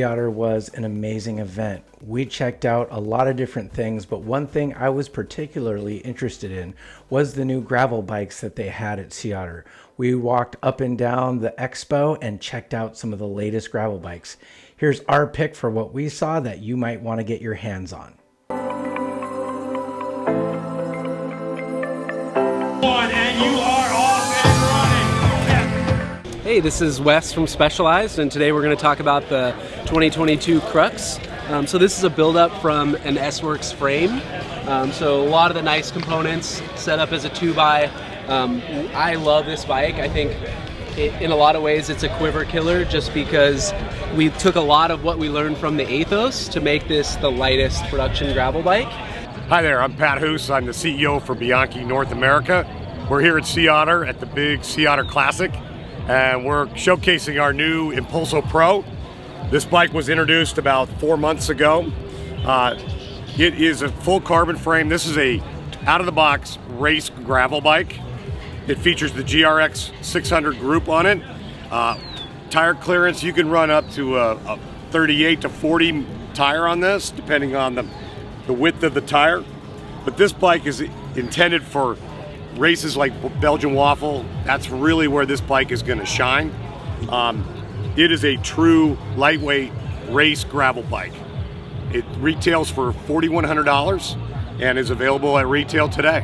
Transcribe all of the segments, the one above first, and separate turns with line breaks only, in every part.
Otter was an amazing event. We checked out a lot of different things, but one thing I was particularly interested in was the new gravel bikes that they had at Otter. We walked up and down the expo and checked out some of the latest gravel bikes. Here's our pick for what we saw that you might want to get your hands on.
Hey, this is Wes from Specialized, and today we're going to talk about the 2022 Crux. So this is a build-up from an S-Works frame. So a lot of the nice components set up as a 2x. I love this bike. I think in a lot of ways it's a quiver killer just because we took a lot of what we learned from the Athos to make this the lightest production gravel bike.
Hi there, I'm Pat Hoos. I'm the CEO for Bianchi North America. We're here at Otter at the big Otter Classic. And we're showcasing our new Impulso Pro. This bike was introduced about 4 months ago. It is a full carbon frame. This is a out-of-the-box race gravel bike. It features the GRX 600 group on it. Tire clearance, you can run up to a 38 to 40 tire on this, depending on the width of the tire. But this bike is intended for races like Belgian Waffle. That's really where this bike is going to shine. It is a true lightweight race gravel bike. It retails for $4,100 and is available at retail today.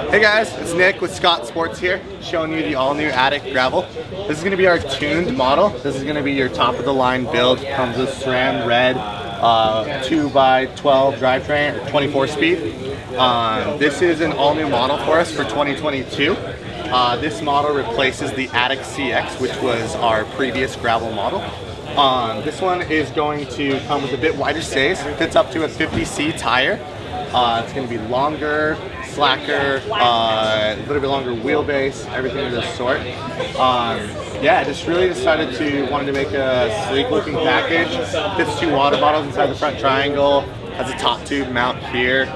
Hey guys, it's Nick with Scott Sports here, showing you the all-new Attic gravel. This is going to be our tuned model. This is going to be your top-of-the-line build. Comes with SRAM red 2x12 drivetrain, or 24 speed. This is an all-new model for us for 2022. This model replaces the Attic CX, which was our previous gravel model. This one is going to come with a bit wider stays. Fits up to a 50C tire. It's going to be longer, slacker, a little bit longer wheelbase, everything of this sort. Yeah, I just really decided wanted to make a sleek-looking package. Fits 2 water bottles inside the front triangle. Has a top tube mount here,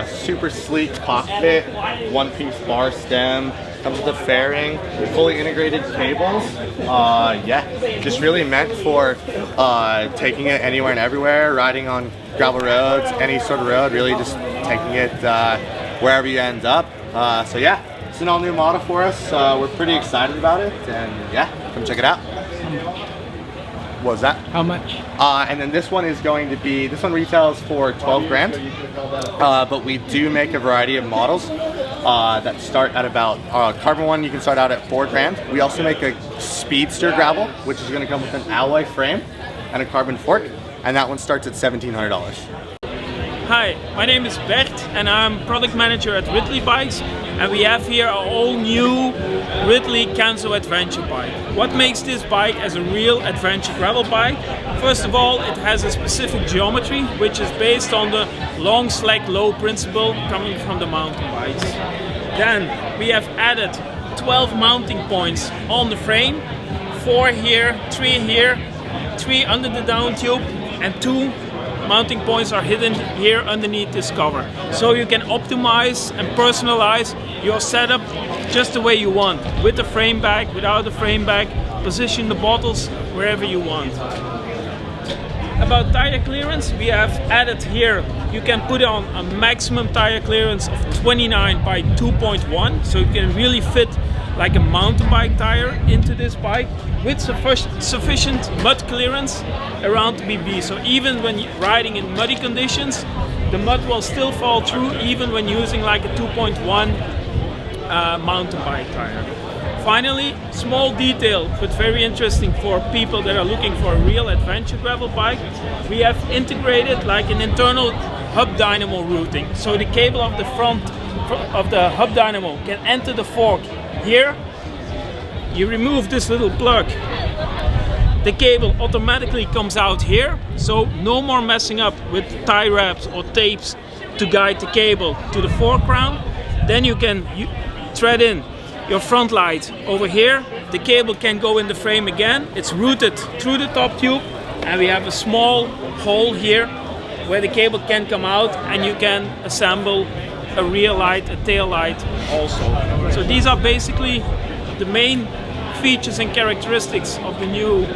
super sleek cockpit, 1-piece bar stem, comes with a fairing, fully integrated cables. Yeah, just really meant for taking it anywhere and everywhere, riding on gravel roads, any sort of road, really just taking it wherever you end up. So yeah, it's an all-new model for us. We're pretty excited about it, and yeah, come check it out. What was that?
How much?
And then this one is going to be, this one retails for 12 grand, but we do make a variety of models that start at about, carbon one you can start out at 4 grand. We also make a speedster gravel, which is going to come with an alloy frame and a carbon fork, and that one starts at $1,700.
Hi, my name is Bert and I'm product manager at Ridley Bikes, and we have here our all new Ridley Cannondale Adventure bike. What makes this bike as a real adventure gravel bike? First of all, it has a specific geometry which is based on the long slack low principle coming from the mountain bikes. Then we have added 12 mounting points on the frame, 4 here, 3 here, 3 under the down tube, and 2 mounting points are hidden here underneath this cover. So you can optimize and personalize your setup just the way you want, with the frame bag, without the frame bag, position the bottles wherever you want. About tire clearance, we have added here, you can put on a maximum tire clearance of 29 by 2.1, so you can really fit like a mountain bike tire into this bike with sufficient mud clearance around the BB. So even when you're riding in muddy conditions, the mud will still fall through even when using like a 2.1 mountain bike tire. Finally, small detail but very interesting for people that are looking for a real adventure gravel bike, we have integrated like an internal hub dynamo routing. So the cable of the front of the hub dynamo can enter the fork here. You remove this little plug, the cable automatically comes out here, so no more messing up with tie wraps or tapes to guide the cable to the fork crown. Then you can thread in your front light over here, the cable can go in the frame again. It's routed through the top tube, and we have a small hole here where the cable can come out, and you can assemble a rear light, a tail light also. So these are basically the main features and characteristics of the new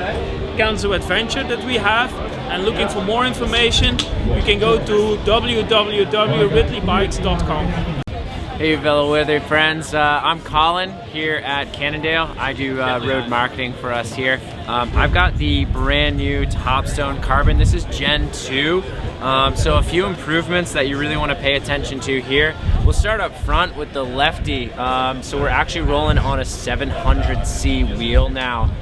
Canzo Adventure that we have. And looking for more information, you can go to www.ridleybikes.com.
Hey Veloworthy friends, I'm Colin here at Cannondale. I do road marketing for us here. I've got the brand new Topstone Carbon. This is Gen 2, so a few improvements that you really want to pay attention to here. We'll start up front with the lefty. So we're actually rolling on a 700C wheel now.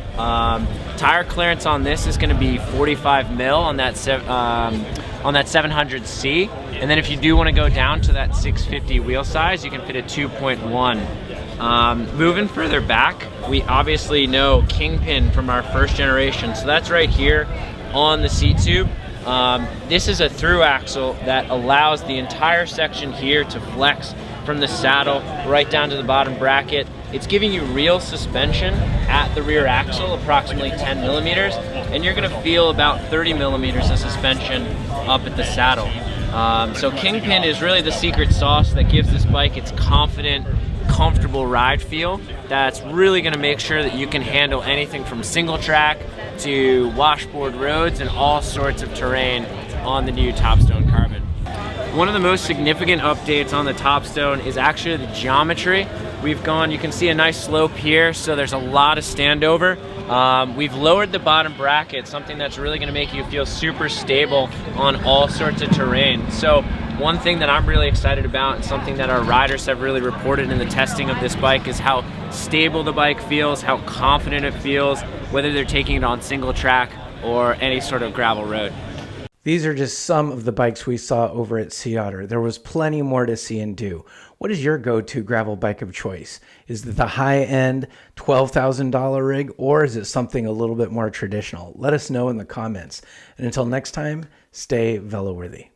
Tire clearance on this is going to be 45 mil on that 700C, and then if you do want to go down to that 650 wheel size, you can fit a 2.1. Moving further back, we obviously know Kingpin from our first generation, so that's right here on the seat tube. This is a through axle that allows the entire section here to flex from the saddle right down to the bottom bracket. It's giving you real suspension at the rear axle, approximately 10 millimeters, and you're gonna feel about 30 millimeters of suspension up at the saddle. So Kingpin is really the secret sauce that gives this bike its confident, comfortable ride feel that's really gonna make sure that you can handle anything from single track to washboard roads and all sorts of terrain on the new Topstone Carbon. One of the most significant updates on the Topstone is actually the geometry. You can see a nice slope here, so there's a lot of standover. We've lowered the bottom bracket, something that's really gonna make you feel super stable on all sorts of terrain. So one thing that I'm really excited about and something that our riders have really reported in the testing of this bike is how stable the bike feels, how confident it feels, whether they're taking it on single track or any sort of gravel road.
These are just some of the bikes we saw over at Sea Otter. There was plenty more to see and do. What is your go-to gravel bike of choice? Is it the high-end $12,000 rig, or is it something a little bit more traditional? Let us know in the comments. And until next time, stay Veloworthy.